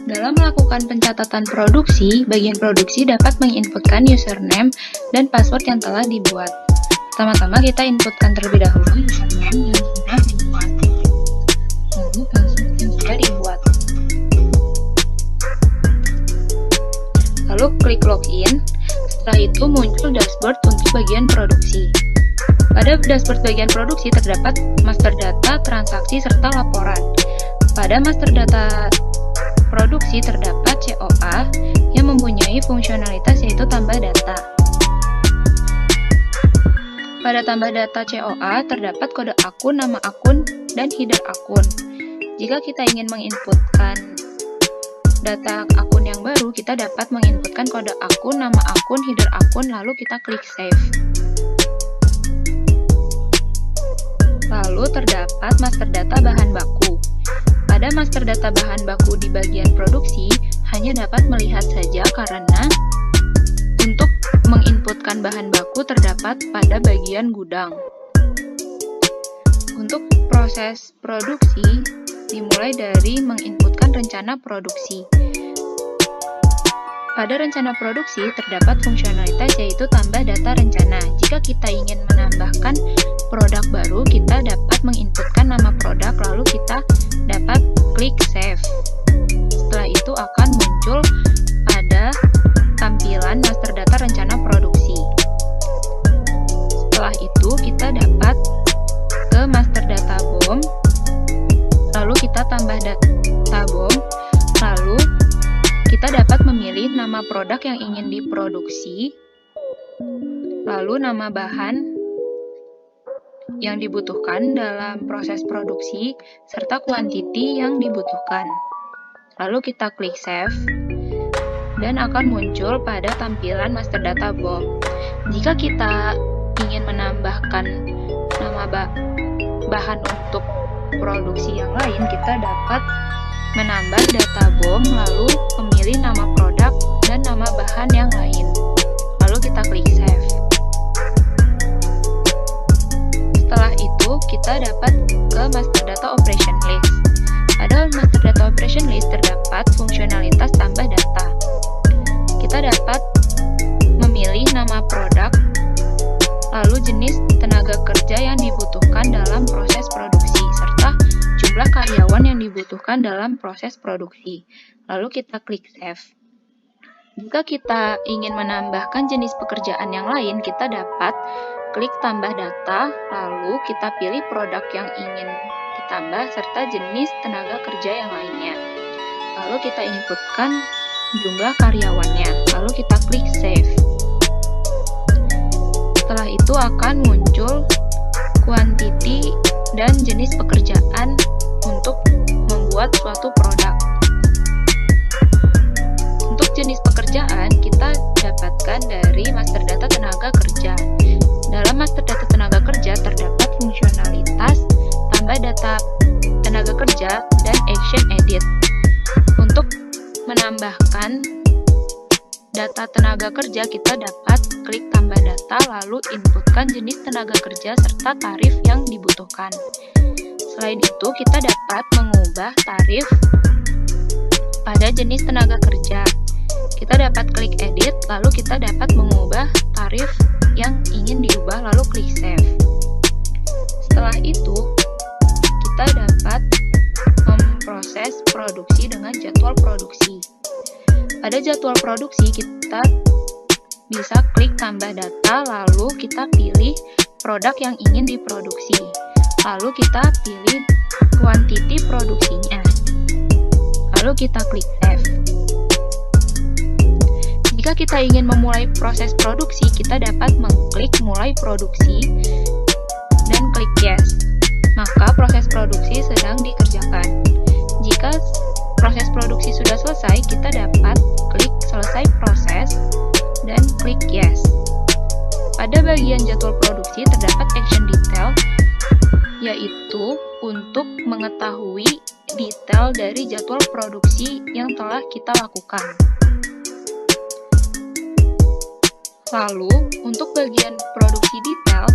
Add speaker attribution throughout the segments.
Speaker 1: Dalam melakukan pencatatan produksi, bagian produksi dapat menginputkan username dan password yang telah dibuat. Pertama-tama kita inputkan terlebih dahulu username yang sudah dibuat, lalu password yang sudah dibuat. Lalu klik login, setelah itu muncul dashboard untuk bagian produksi. Pada dashboard bagian produksi terdapat master data, transaksi, serta laporan. Pada master data produksi terdapat COA yang mempunyai fungsionalitas yaitu tambah data. Pada tambah data COA terdapat kode akun, nama akun, dan header akun. Jika kita ingin menginputkan data akun yang baru, kita dapat menginputkan kode akun, nama akun, header akun, lalu kita klik save. Lalu terdapat master data bahan baku. Pada master data bahan baku di bagian produksi, hanya dapat melihat saja karena untuk menginputkan bahan baku terdapat pada bagian gudang. Untuk proses produksi, dimulai dari menginputkan rencana produksi. Pada rencana produksi terdapat fungsionalitas yaitu tambah data rencana. Jika kita ingin menambahkan produk baru, kita dapat menginputkan nama produk, lalu kita dapat klik save. Setelah itu akan muncul pada tampilan master data rencana produksi. Setelah itu kita dapat ke master data BOM, lalu kita tambah data BOM, lalu kita dapat memilih nama produk yang ingin diproduksi, lalu nama bahan yang dibutuhkan dalam proses produksi, serta kuantiti yang dibutuhkan. Lalu kita klik save, dan akan muncul pada tampilan master data BOM. Jika kita ingin menambahkan nama bahan untuk produksi yang lain, kita dapat menambah data BOM, lalu memilih nama produk dan nama bahan yang lain. Lalu kita klik save. Setelah itu, kita dapat ke master data operation list. Pada master data operation list terdapat fungsionalitas tambah data. Kita dapat memilih nama produk, lalu jenis tenaga kerja yang dibutuhkan dalam proses produksi, serta jumlah karyawan yang dibutuhkan dalam proses produksi. Lalu kita klik save. Jika kita ingin menambahkan jenis pekerjaan yang lain, kita dapat klik tambah data, lalu kita pilih produk yang ingin ditambah serta jenis tenaga kerja yang lainnya. Lalu kita inputkan jumlah karyawannya, lalu kita klik save. Setelah itu akan muncul kuantiti dan jenis pekerjaan untuk membuat suatu produk. Untuk jenis pekerjaan kita dapatkan dari master data tenaga kerja. Dalam master data tenaga kerja terdapat fungsionalitas tambah data tenaga kerja dan action edit. Untuk menambahkan data tenaga kerja, kita dapat klik tambah data, lalu inputkan jenis tenaga kerja serta tarif yang dibutuhkan. Selain itu, kita dapat mengubah tarif pada jenis tenaga kerja. Kita dapat klik edit, lalu kita dapat mengubah tarif yang ingin diubah, lalu klik save. Setelah itu, kita dapat memproses produksi dengan jadwal produksi. Pada jadwal produksi, kita bisa klik tambah data, lalu kita pilih produk yang ingin diproduksi. Lalu kita pilih kuantiti produksinya. Lalu kita klik save. Jika kita ingin memulai proses produksi, kita dapat mengklik mulai produksi dan klik yes. Maka proses produksi sedang dikerjakan. Jika proses produksi sudah selesai, kita dapat klik selesai proses dan klik yes. Pada bagian jadwal produksi terdapat action detail, yaitu untuk mengetahui detail dari jadwal produksi yang telah kita lakukan. Lalu, untuk bagian produksi detail,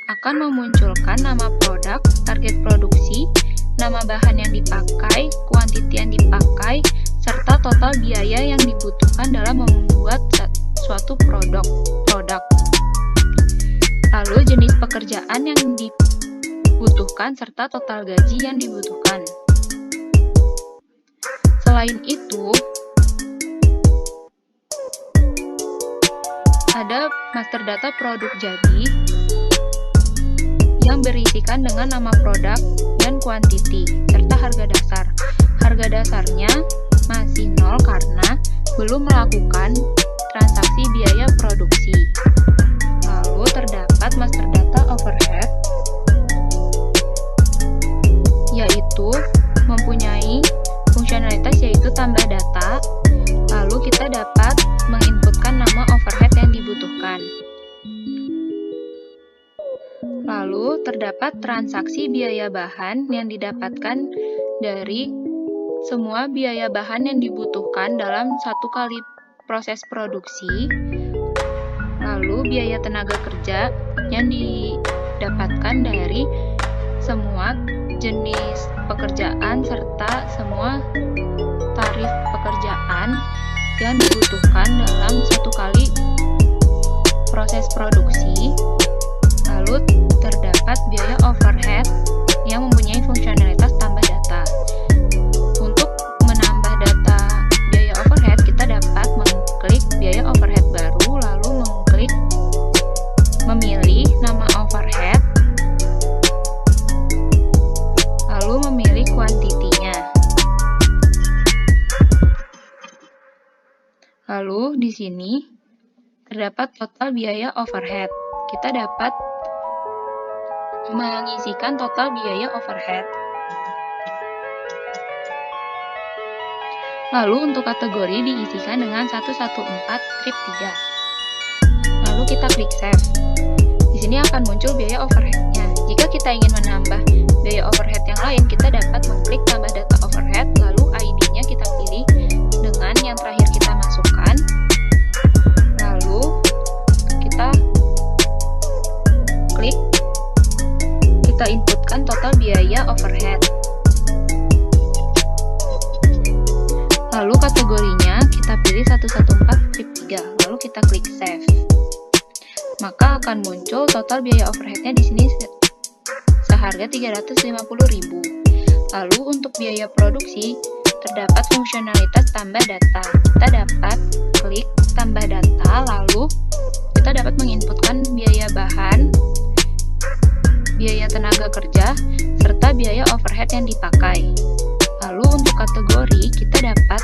Speaker 1: akan memunculkan nama produk, target produksi, nama bahan yang dipakai, kuantiti yang dipakai, serta total biaya yang dibutuhkan dalam membuat suatu produk. Lalu jenis pekerjaan yang dibutuhkan serta total gaji yang dibutuhkan. Selain itu, ada master data produk jadi yang berisikan dengan nama produk dan kuantiti, serta harga dasar. Harga dasarnya masih 0 karena belum melakukan transaksi biaya produksi. Lalu terdapat master data overhead, yaitu mempunyai fungsionalitas yaitu tambah data, lalu kita dapat menginputkan nama overhead yang dibutuhkan. Lalu terdapat transaksi biaya bahan yang didapatkan dari semua biaya bahan yang dibutuhkan dalam satu kali proses produksi. Lalu biaya tenaga kerja yang didapatkan dari semua jenis pekerjaan serta semua tarif pekerjaan yang dibutuhkan dalam satu kali proses produksi. Lalu terdapat biaya overhead yang mempunyai fungsionalitas tambah data. Untuk menambah data biaya overhead, kita dapat mengklik biaya overhead baru, lalu mengklik memilih nama overhead, lalu memilih kuantitinya. Lalu di sini terdapat total biaya overhead. Kita dapat mengisikan total biaya overhead. Lalu untuk kategori diisikan dengan 114 strip 3. Lalu kita klik save. Di sini akan muncul biaya overheadnya. Jika kita ingin menambah biaya overhead yang lain, kita dapat mengklik tambah data overhead, lalu ID-nya kita pilih dengan yang terakhir kita masukkan. Lalu kita klik, kita inputkan total biaya overhead. Lalu kategorinya kita pilih 114 strip 3, lalu kita klik save. Maka akan muncul total biaya overheadnya di sini seharga 350.000. Lalu untuk biaya produksi terdapat fungsionalitas tambah data. Kita dapat klik tambah data, lalu kita dapat menginputkan biaya bahan, biaya tenaga kerja, serta biaya overhead yang dipakai. Lalu untuk kategori kita dapat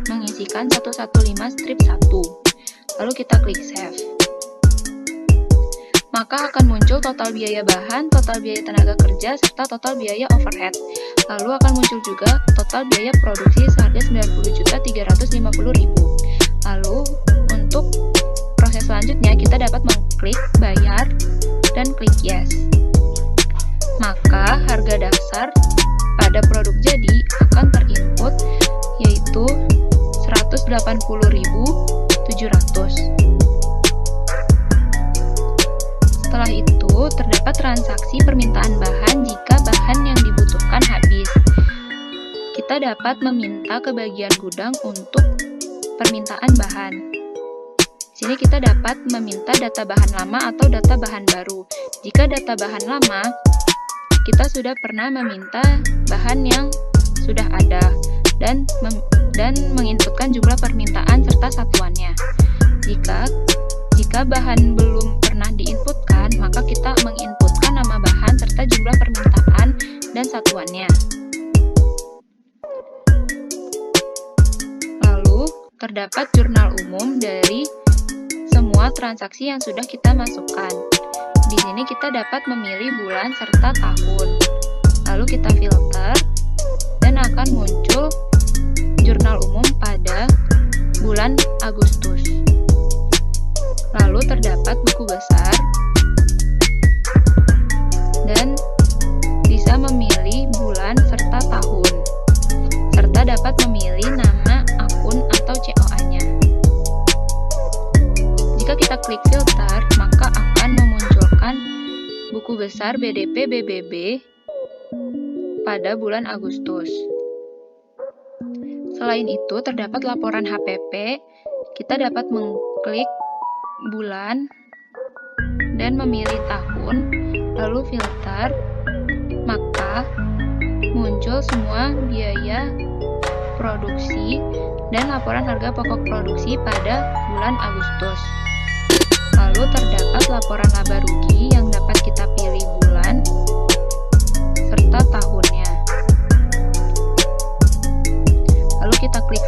Speaker 1: mengisikan 115 strip 1. Lalu kita klik save. Maka akan muncul total biaya bahan, total biaya tenaga kerja, serta total biaya overhead. Lalu akan muncul juga total biaya produksi seharga 90.350.000. Lalu untuk proses selanjutnya kita dapat mengklik bayar dan klik yes. Maka harga dasar pada produk jadi akan terinput yaitu 180.700. Setelah itu, terdapat transaksi permintaan bahan jika bahan yang dibutuhkan habis. Kita dapat meminta ke bagian gudang untuk permintaan bahan. Di sini kita dapat meminta data bahan lama atau data bahan baru. Jika data bahan lama, kita sudah pernah meminta bahan yang sudah ada dan menginputkan jumlah permintaan serta satuannya. Jika bahan belum pernah diinputkan, maka kita menginputkan nama bahan serta jumlah permintaan dan satuannya. Lalu, terdapat jurnal umum dari semua transaksi yang sudah kita masukkan. Di sini kita dapat memilih bulan serta tahun. Lalu kita filter dan akan muncul jurnal umum pada bulan Agustus. Lalu terdapat buku besar dan bisa memilih bulan serta tahun, serta dapat memilih nama akun atau COA-nya. Jika kita klik filter, maka akan memunculkan buku besar BDP BBB pada bulan Agustus. Selain itu, terdapat laporan HPP. Kita dapat mengklik bulan dan memilih tahun, lalu filter, maka muncul semua biaya produksi dan laporan harga pokok produksi pada bulan Agustus. Lalu terdapat laporan laba rugi yang dapat kita pilih bulan serta tahunnya. Lalu kita klik